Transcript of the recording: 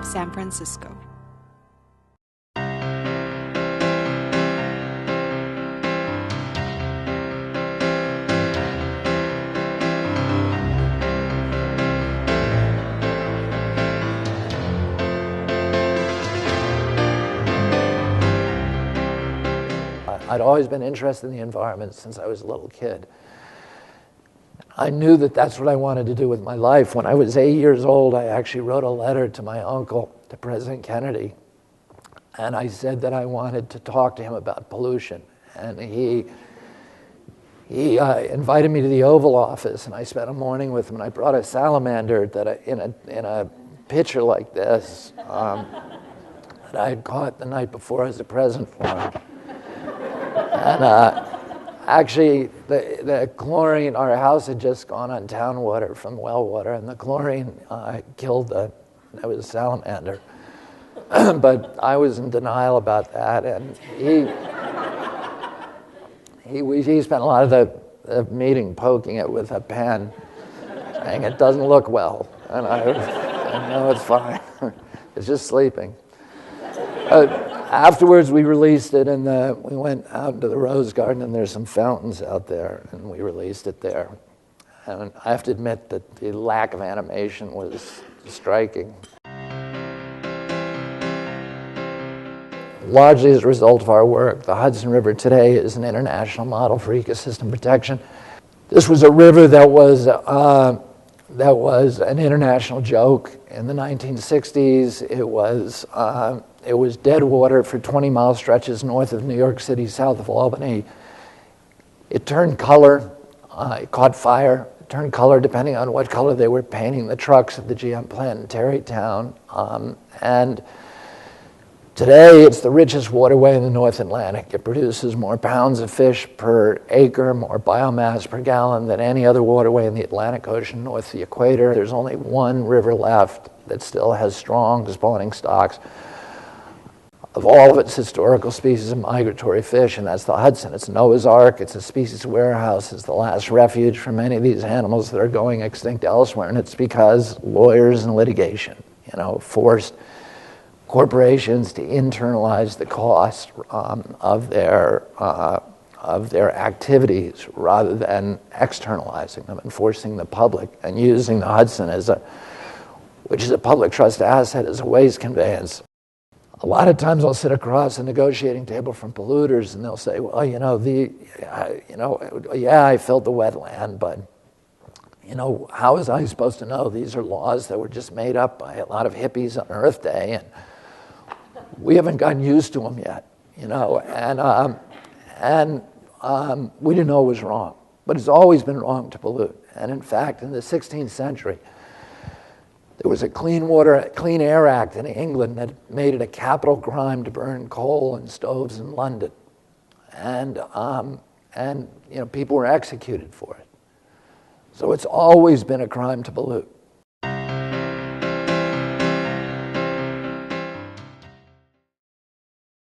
of San Francisco. I'd always been interested in the environment since I was a little kid. I knew that that's what I wanted to do with my life. When I was 8 years old, I actually wrote a letter to my uncle, to President Kennedy, and I said that I wanted to talk to him about pollution. And he invited me to the Oval Office, and I spent a morning with him, and I brought a salamander that in a pitcher like this that I had caught the night before as a present for him. And actually, the chlorine, our house had just gone on town water from well water, and the chlorine killed that was a salamander. But I was in denial about that, and he spent a lot of the meeting poking it with a pen, saying it doesn't look well. And I know it's fine. It's just sleeping. Afterwards, we released it, and we went out into the Rose Garden, and there's some fountains out there, and we released it there. And I have to admit that the lack of animation was striking. Largely as a result of our work, the Hudson River today is an international model for ecosystem protection. This was a river that was an international joke in the 1960s. It was dead water for 20-mile stretches north of New York City, south of Albany. It turned color, it caught fire, it turned color depending on what color they were painting the trucks at the GM plant in Tarrytown. And today, it's the richest waterway in the North Atlantic. It produces more pounds of fish per acre, more biomass per gallon than any other waterway in the Atlantic Ocean north of the equator. There's only one river left that still has strong spawning stocks of all of its historical species of migratory fish, and that's the Hudson. It's Noah's Ark, it's a species warehouse, it's the last refuge for many of these animals that are going extinct elsewhere, and it's because lawyers and litigation, forced corporations to internalize the cost of their activities rather than externalizing them and forcing the public and using the Hudson which is a public trust asset, as a waste conveyance. A lot of times I'll sit across a negotiating table from polluters and they'll say, well, yeah, I filled the wetland, but how was I supposed to know? These are laws that were just made up by a lot of hippies on Earth Day, and we haven't gotten used to them yet, and we didn't know it was wrong. But it's always been wrong to pollute. And in fact, in the 16th century, there was a Clean Air Act in England that made it a capital crime to burn coal in stoves in London. And people were executed for it. So it's always been a crime to pollute.